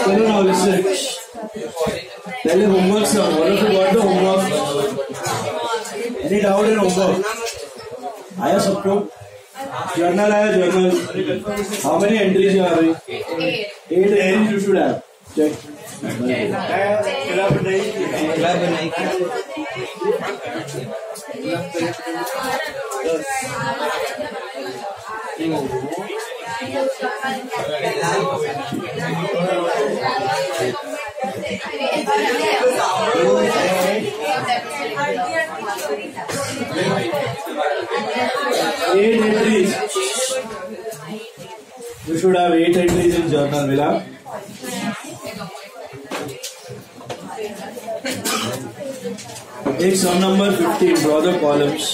चलो now listen. पहले homework सब. All of you got the homework. Any doubt in homework? आया सबको? Journal आया journal. How many entries you have? 8 entries you should have. Check. Eight entries. You should have 8 entries in journal, Vila. Take sum number 15. Draw the columns.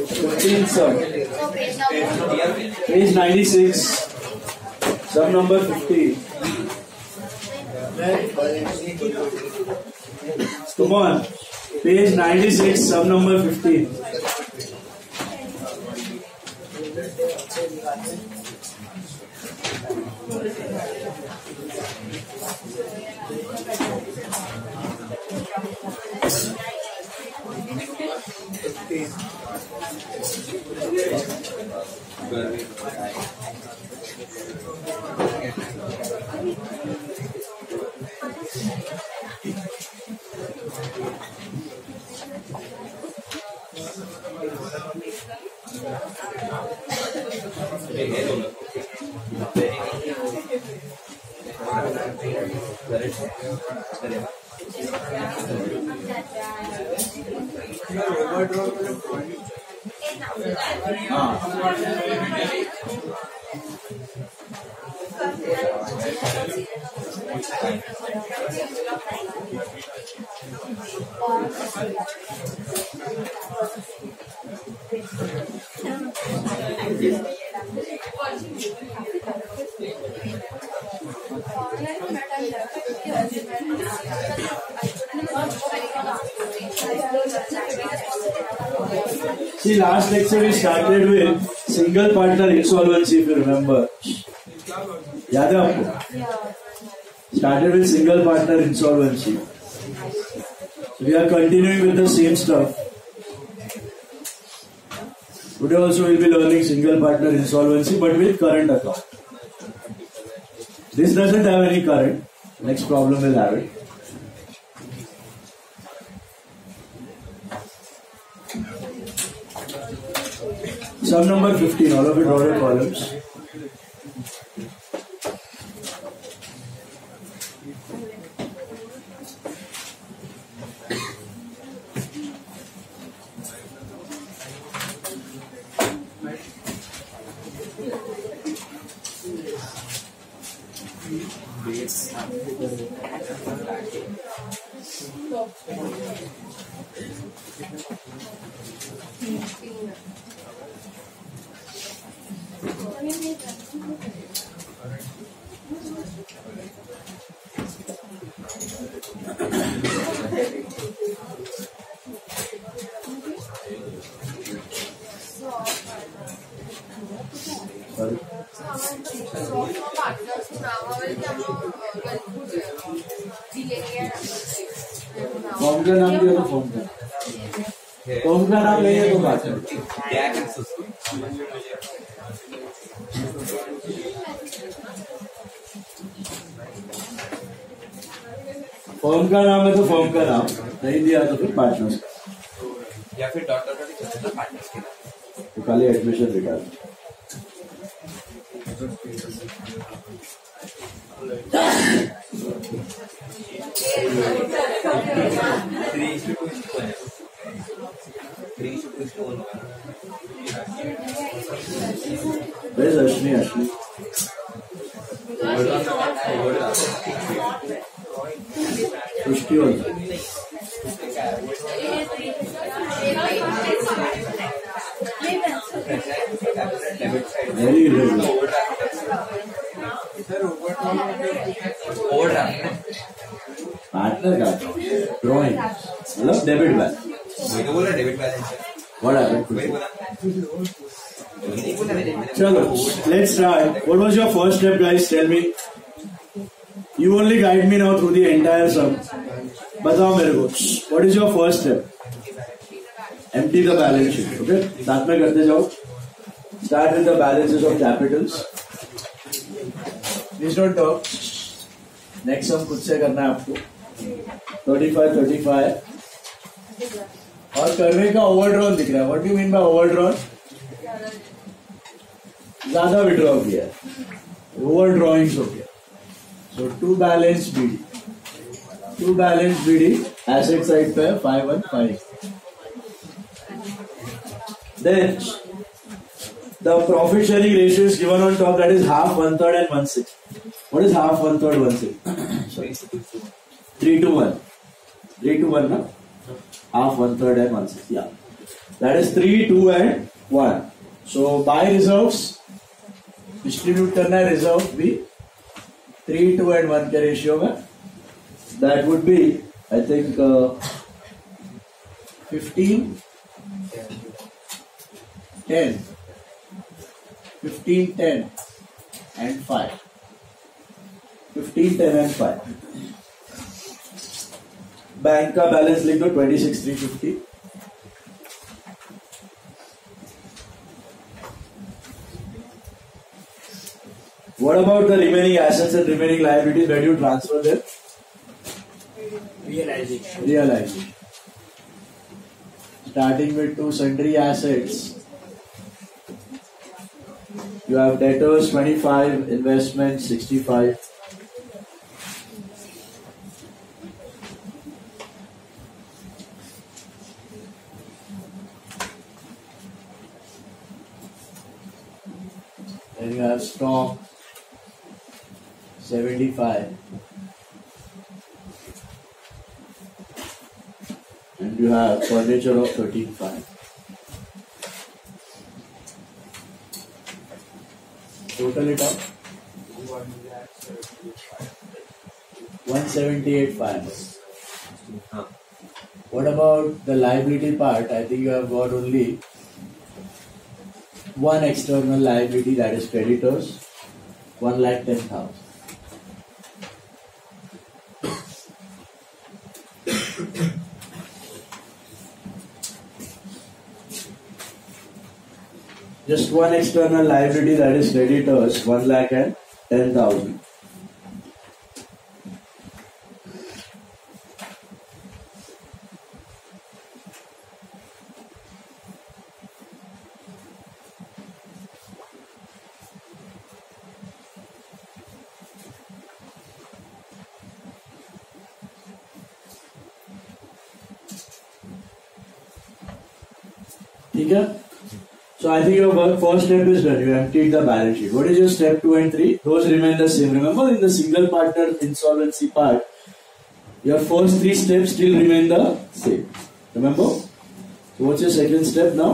15 sum. Page 96. Sum number 15. Come on. Page 96. Sum number 15. See, last lecture we started with single partner insolvency, if you remember. याद है आपको? Started with single partner insolvency. We are continuing with the same stuff. Today also we will be learning single partner insolvency, but with current account. This doesn't have any current. Next problem will have it. Sum number 15. All of you draw your columns. Form का नाम दिया तो form का नाम नहीं है तो बात है। फॉर्म का नाम है तो फॉर्म का नाम नहीं दिया तो फिर पार्टनर्स का या फिर डॉट पार्टनर्स के तो खाली admission regard Where's Ashni? Pushti also. Very irregular. Partner का ड्रॉइंग मतलब डेबिट बैलेंस. वही तो बोला डेबिट बैलेंस है. What happened? वही बोला. Chalo, let's try. What was your first step, guys? Tell me. You only guide me now through the entire sum. बताओ मेरे को. What is your first step? Empty the balance sheet. Okay? साथ में करते जाओ. Start with the balances of capitals. Please don't talk. Next sum खुद से करना है आपको. 35. और कर्वे का ओवरड्रॉन दिख रहा है. What do you mean by overdrawn? ज्यादा विड्रॉ किया, ओवर ड्रॉइंग्स हो गया. So to balance BD asset side पे 515. Then the profit sharing ratio is given on top, that is half, 1/3 and 1/6. What is half, 1/3, 1/6? 3:1. 3:1 ना, half, 1/3 and 1/6. या that is 3, 2 and 1. So by reserves distribute करना है reserve भी 3, 2 and 1 के ratio में. That would be I think 15, 10 and 5. 15, 10 and 5. Bank का balance लिख दो 26,350. What about the remaining assets and remaining liabilities? Where do you transfer them? Realization. Starting with two sundry assets. You have debtors 25, investments 65. Then you have stock 75. And you have furniture of 13,500. Total it up 178,500. What about the liability part? I think you have got only one external liability, that is creditors, 1,10,000. Just one external liability, that is creditors, 1,10,000. ठीक है. So I think your first step is done. You emptied the balance sheet. What is your step 2 and 3? Those remain the same. Remember, in the single partner insolvency part, your first 3 steps still remain the same. Remember? So what's your second step now?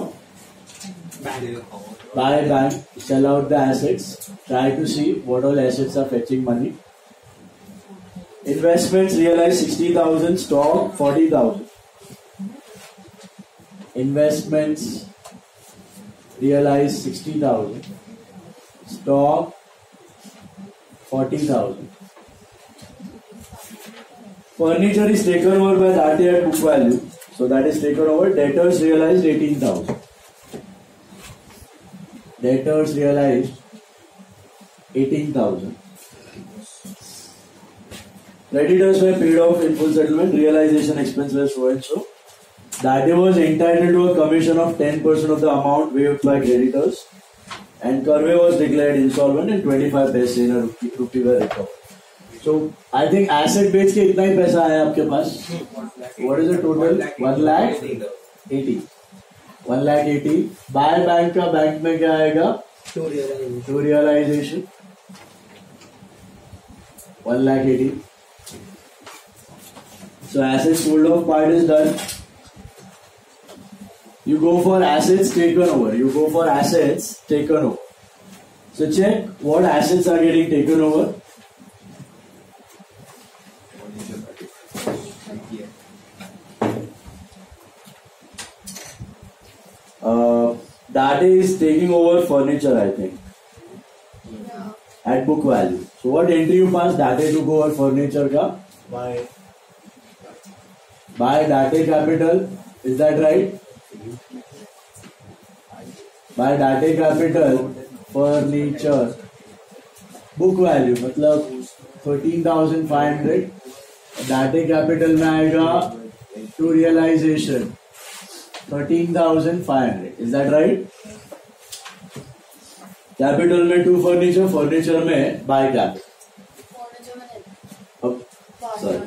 Buy bank, sell out the assets, try to see what all assets are fetching money. Investments, realize 60,000, stock 40,000. Investments, realize 60,000, stock 40,000. Furniture is taken over by that at book value, so that is taken over. Debtors realized 18,000. Debtors realized 18,000. Creditors were paid off in full settlement. Realization expense was so and so. That was entitled to a commission of 10% of the amount waived by creditors, and Curve was declared insolvent and 25 paise in a rupee were recovered. So I think asset base के इतना ही पैसा आया आपके पास. What is the total? 1,80,000. 1,80,000. Buy bank का bank में क्या आएगा? To realization 1,80,000. So assets sold off part is done. You go for assets taken over. So check what assets are getting taken over. That is taking over furniture, I think, at book value. So what entry you pass? Date took over furniture ka by Date Capital. Is that right? By Date Capital furniture book value मतलब 13,500. Date Capital में आएगा to realization 13,500. Is that right? Capital में to furniture में by capital, sorry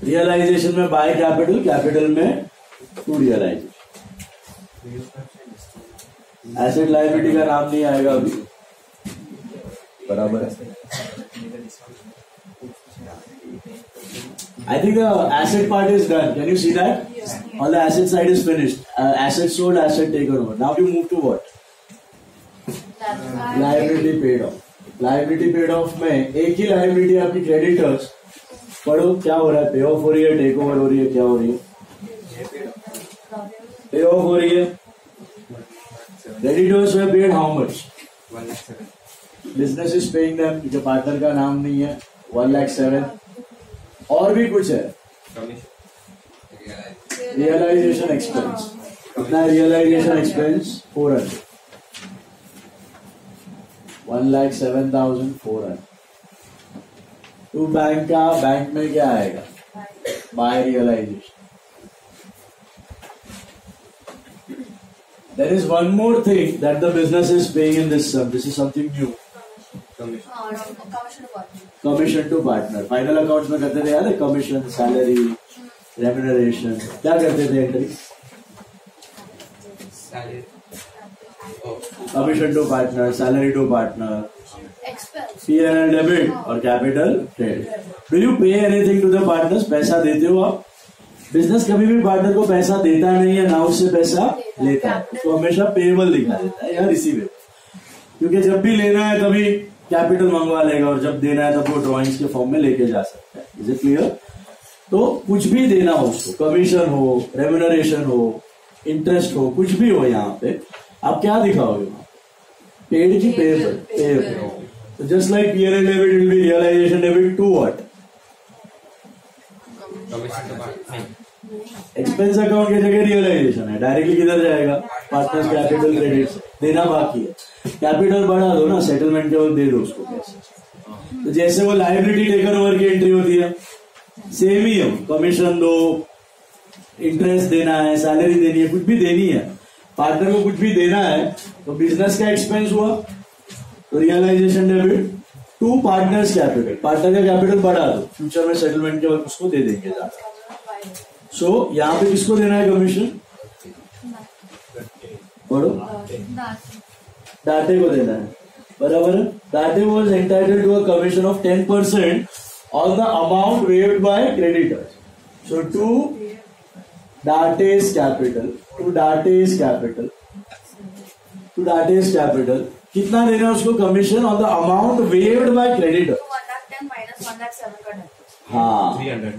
realisation में by capital में to realisation. Asset liability का नाम नहीं आएगा अभी, बराबर है. I think the asset part is done. Can you see that? Yes. On the asset side is finished. Asset sold, asset taken over. Now you move to what? Liability paid off. Liability paid off में एक ही liability आपकी creditors. पढ़ो क्या हो रहा है? पे of हो रही है, टेक ओवर हो रही है, क्या हो रही है? पे ऑफ हो रही है. Creditors were paid how much? 1,07,000. Business is paying them. जो पार्टनर का नाम नहीं है 1,07,000. और भी कुछ है. रियलाइजेशन एक्सपेंस कितना है? Realisation expense 400. 1,07,400. टू बैंक का, बैंक में क्या आएगा? By realisation. There is one more thing that the business is paying in this sum. This is something new. Commission to partner. Final accounts में करते थे यार, कमीशन, सैलरी, रेम्यूनरेशन. क्या करते थे entry? Commission to partner, salary to partner, P&L debit और capital credit. Do you pay anything to the partners? पैसा देते हो आप? बिजनेस कभी भी पार्टनर को पैसा देता नहीं है, ना उससे पैसा लेता है. तो हमेशा पेएबल दिखा देता है या रिसीवेबल, क्योंकि जब भी लेना है तभी कैपिटल मंगवा लेगा और जब देना है तब वो ड्रॉइंग्स के फॉर्म में लेके जा सकता है. Is it clear? तो कुछ भी देना हो उसको, कमीशन हो, रेम्यूनरेशन हो, इंटरेस्ट हो, कुछ भी हो, यहाँ पे आप क्या दिखाओगे? पेड की पेएबल. तो just like P&L debit will be realisation debit to what? Expense account की जगह रियलाइजेशन है. डायरेक्टली किधर जाएगा? Partners capital credit. देना बाकी है, कैपिटल बढ़ा दो ना, सेटलमेंट के वक्त दे दो उसको पैसे. तो जैसे वो लायबिलिटी टेकन ओवर की एंट्री होती है, सेम ही है. कमीशन दो, इंटरेस्ट देना है, सैलरी देनी है, कुछ भी देनी है, पार्टनर को कुछ भी देना है, तो बिजनेस का एक्सपेंस हुआ तो realisation debit to partners capital. Partner का कैपिटल बढ़ा दो, फ्यूचर में सेटलमेंट के वक्त उसको दे देंगे ज्यादा. सो यहाँ पे किसको देना है कमीशन? पढ़ो. डाटे को देना है, बराबर है. Date was entitled to a commission of 10% on the amount waived by creditors. So to डाटेज capital कितना देना है उसको commission on the amount waived by creditor? 110 हाँ, 300.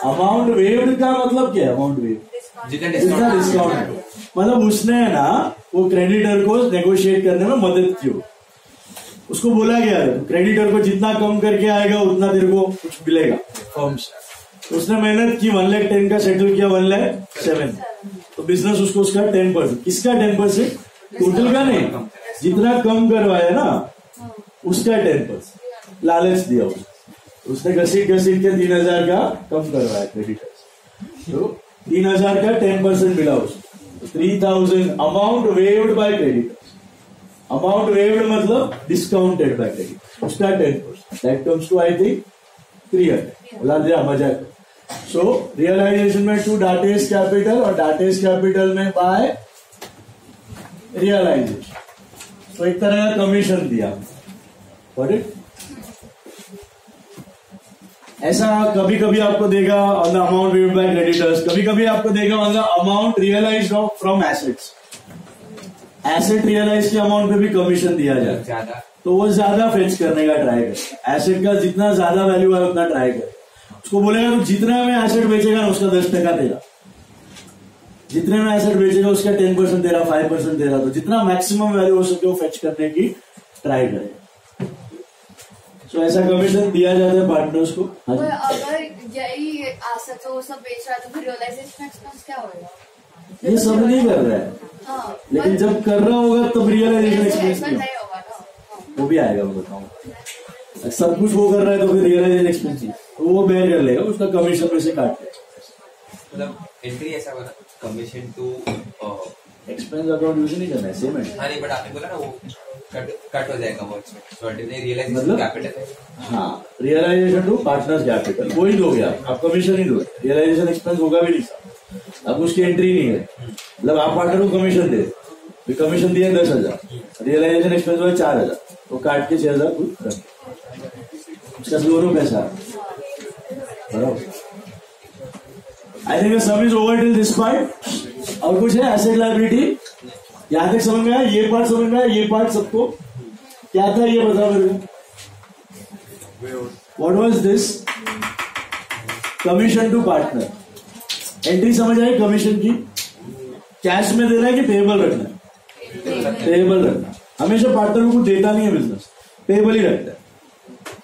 अमाउंट वेव्ड का मतलब क्या है? अमाउंट वेव्ड जितना डिस्काउंट, मतलब उसने ना वो क्रेडिटर को नेगोशिएट करने में मदद की. उसको बोला गया है क्रेडिटर को जितना कम करके आएगा उतना तेरे को कुछ मिलेगा फर्म से. उसने मेहनत की, 1,10,000 का सेटल किया 1,07,000. तो बिजनेस उसको उसका 10%. किसका 10%? टोटल का नहीं, जितना कम करवाया ना उसका 10% लालच दिया उसने. घसीट के 3,000 का कम करवाया क्रेडिटर्स, तो 3,000 का 10% मिला उसको. 3,000 amount waived by creditors. Amount waived मतलब डिस्काउंटेड बाय क्रेडिटर्स, उसका 10%. That comes to I think 300. बोला दिया मजाक. सो रियलाइजेशन में टू डाटेज कैपिटल और डाटेज कैपिटल में बाय रियलाइजेशन. तो एक तरह का कमीशन दिया. Got it? ऐसा कभी कभी आपको देगा on the amount waived by creditors, कभी कभी आपको देगा on the amount realised from assets. Asset realise के अमाउंट पे भी कमीशन दिया जाए ज्यादा, तो वो ज्यादा फेच करने का ट्राई करे। एसेट का जितना ज्यादा वैल्यू है उतना ट्राई करे। उसको बोलेगा तो जितना में एसेट बेचेगा ना उसका 10% तेरा, जितने में एसेट बेचेगा उसका 10% तेरा, 5% तेरा। तो जितना मैक्सिमम वैल्यू हो सके वो फेच करने की ट्राई करे। तो ऐसा कमीशन दिया जाता है पार्टनर्स को। हाँ जी। अगर यही एसेट वो सब बेच रहा है तो फिर रियलाइजेशन एक्सपेंस क्या होगा? ये सब नहीं कर रहा है, हाँ, लेकिन जब कर रहा होगा तब रियलाइजेशन एक्सपेंस नहीं होगा ना। वो भी आएगा, मैं बताऊंगा। सब कुछ वो कर रहा है तो फिर रियलाइजेशन एक्सपेंस तो वो बेयर कर लेगा, उसका कमीशन में से काट लेगा। मतलब एंट्री ऐसा बना commission to expense account use नहीं करना है, सेम है। हाँ नहीं, बट आपने बोला ना वो कट हो जाएगा वो इसमें, तो रियलाइजेशन मतलब? कैपिटल है। हाँ, रियलाइजेशन टू पार्टनर्स कैपिटल वही दोगे आप कमीशन ही दोगे, रियलाइजेशन एक्सपेंस होगा भी नहीं। अब उसकी एंट्री नहीं है, मतलब आप पार्टनर को कमीशन दे, कमीशन दिया 10,000, रियलाइजेशन एक्सपेंस हुआ 4,000, तो काट के 6,000 खुद कर, उसका दोनों पैसा बराबर। I think some is over till this part. और कुछ है एसेट लायबिलिटी? यहां तक समझ में आया? ये पार्ट समझ में आया? ये पार्ट सबको क्या था ये बता मेरे को। What was this? Commission to partner. Entry समझ आई कमीशन की? कैश में देना है कि पेएबल रखना है? पेएबल रखना। हमेशा पार्टनर को कुछ देता नहीं है बिजनेस, पेएबल ही रखता है।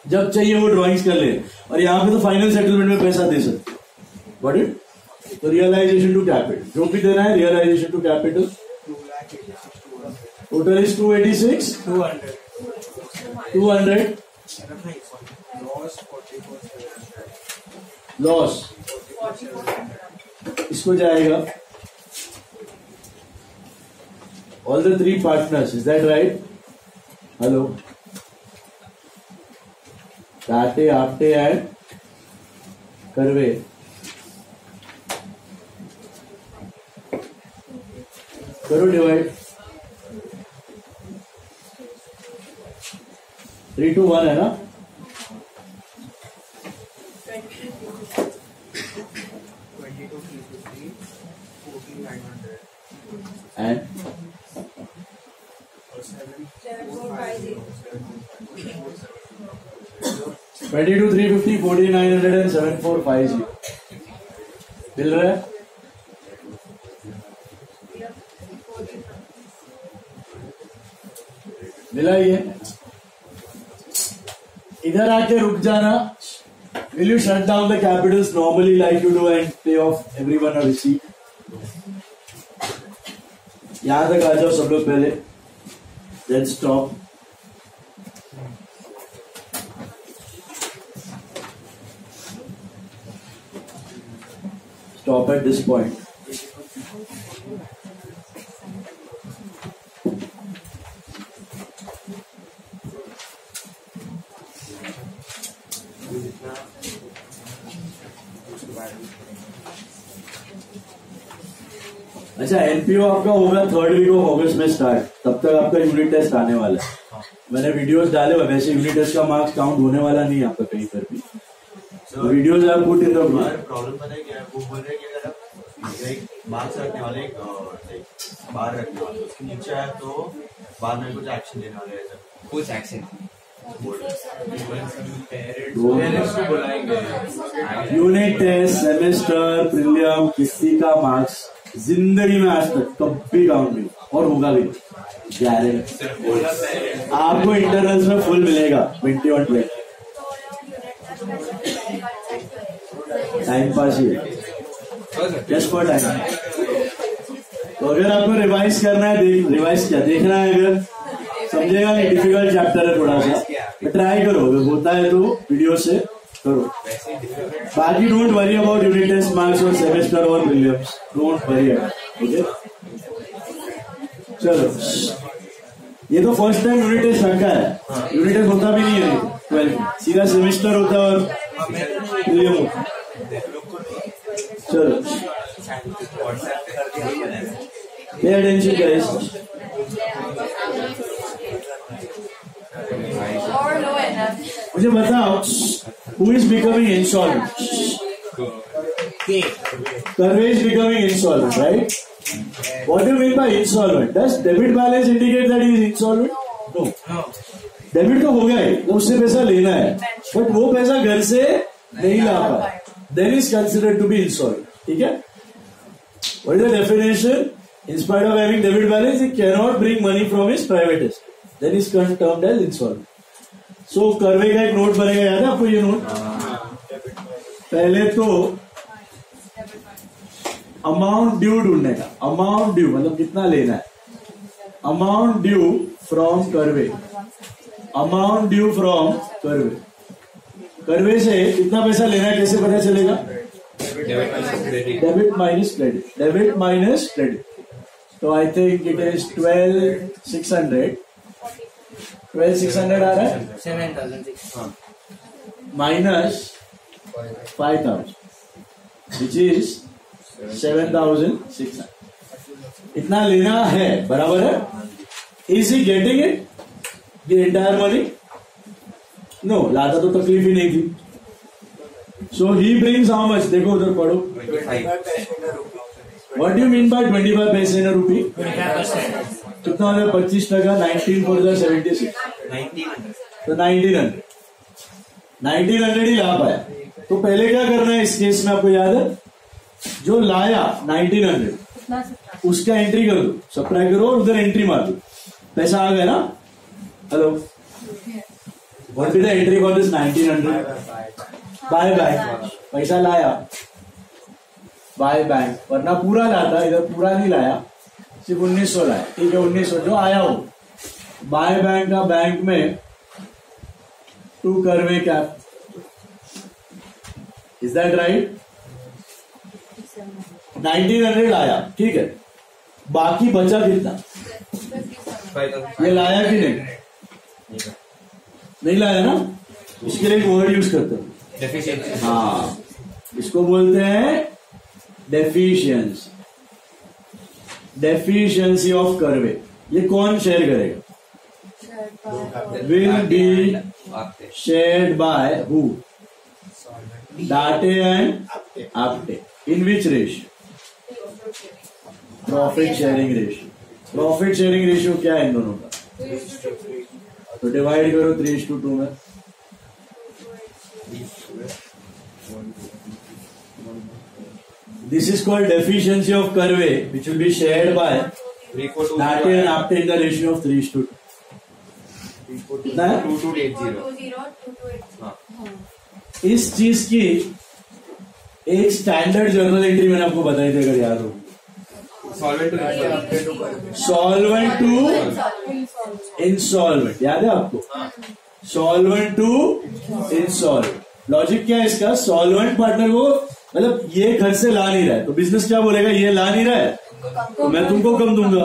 जब चाहिए वो ड्रॉइंग्स कर ले, और यहाँ पे तो फाइनल सेटलमेंट में पैसा दे सकते। What it? तो रियलाइजेशन टू कैपिटल जो भी देना है, realisation to capital total is 286 200 loss इसको जाएगा all the 3 partners. Is that right? Hello, टाटे आपटे एंड करवे। करो डिवाइड। 3 to 1 है ना? एंड 22 350 4900 एंड 7450 मिल रहा है? मिला ये? इधर आके रुक जाना। Will you shut down the capitals normally like you do and pay off everyone a receipt? यहां तक आ जाओ सब लोग पहले, then stop. Stop at this point. अच्छा, एनपीओ आपका होगा 3rd वीक ऑफ अगस्त में स्टार्ट, तब तक आपका यूनिट टेस्ट आने वाला है। मैंने वीडियोस डाले हुए, वैसे यूनिट टेस्ट का मार्क्स काउंट होने वाला नहीं है आपका कहीं पर भी। Videos are put in the group. Problem पता है क्या है? वो बोल रहे हैं कि अगर आप एक मार्क्स रखने वाले बाहर रखने वाले उसके नीचे आया तो बाद में कुछ एक्शन लेने वाले हैं। कुछ action unit test, semester, prelim, किसी का मार्क्स जिंदगी में आज तक कभी काउंट नहीं और होगा भी गारंटी। आपको इंटरनल्स में फुल मिलेगा 20 on 20। टाइम पास ही है, जस्ट फॉर टाइम। तो अगर आपको रिवाइज करना है, रिवाइज क्या देखना है, अगर समझेगा नहीं डिफिकल्ट चैप्टर है थोड़ा सा, तो ट्राई करो, अगर होता है तो वीडियो से करो। बाकी don't worry about unit test marks और सेमेस्टर और प्रीलिम्स, डोंट वरी। ओके चलो, ये तो फर्स्ट टाइम यूनिट टेस्ट रखा है। यूनिट टेस्ट होता भी नहीं है 12, सीधा सेमेस्टर होता है और प्रीलिम होता है। चलो, पे अटेंशन गाइस। और लो है ना। मुझे बताओ, who is becoming insolvent? Curvey is becoming insolvent, right? What do you mean by insolvent? Does debit balance indicate that he is insolvent? No. Debit तो हो गया है, तो उससे पैसा लेना है, बट वो पैसा घर से नहीं ला पाया, then is considered to be insolvent. ठीक है? What is the definition? In spite of having debit balance, he cannot bring money from his private estate. Then is termed as insolvent. So curve का एक note बनेगा, याद है आपको ये note? पहले तो अमाउंट ड्यू ढूंढने का, अमाउंट ड्यू मतलब कितना लेना है, amount due from curve, amount due from curve, curve से कितना पैसा लेना है कैसे पता चलेगा? Debit minus credit, debit minus credit. तो आई थिंक इट इज 12,600, 12,600 आ रहा है, 7,006 माइनस 5,000 विच इज 7,600. इतना लेना है, बराबर है. Is he getting it the entire money? No, लाता तो तकलीफ ही नहीं थी. So he brings how much? देखो उधर पढ़ो. 25%. What do you mean by 25 पैसे इन अ रुपी? कितना हो गया? 25%. 19 for the 76, 1,900. तो 1900 ही ला पाया. तो पहले क्या करना है इस केस में, आपको याद है? जो लाया 1900 उसका एंट्री कर दो, सब्ट्रैक्ट करो और उधर एंट्री मार दो, पैसा आ गया ना. Hello, what is the entry for this 1900? By bank, पैसा लाया बाय बैंक, वरना पूरा लाता, इधर पूरा नहीं लाया, सिर्फ 1900 लाया. ठीक है, 1900 जो आया हो बाय बैंक का बैंक में टू कर्वे कैप. Is that right? 1900 आया, ठीक है. बाकी बचा कितना? 5,000. ये लाया कि नहीं? नहीं लाया ना. इसके लिए एक वर्ड यूज करते हैं, Deficiency. हाँ, इसको बोलते हैं डेफिशिएंसी. Deficiency of curve. ये कौन शेयर करेगा? Will be shared by who? Date and Apte. In which ratio? Profit sharing ratio. Profit sharing ratio क्या है इन दोनों का? तो डिवाइड करो 3:2 में. This is called deficiency of Curve, which will be shared by 3,420. Nate and Apte in the ratio of 3:2. कितना है? 2,280. हाँ. इस चीज की एक स्टैंडर्ड जर्नल एंट्री मैंने आपको बताई थी, अगर याद हो. सॉल्वेंट टू इंसॉल्वेंट, याद है आपको? Solvent to insolvent. लॉजिक क्या है इसका? सॉल्वेंट पार्टनर को मतलब ये घर से ला नहीं रहा है, तो बिजनेस क्या बोलेगा? ये ला नहीं रहा है तो मैं तुमको कम दूंगा.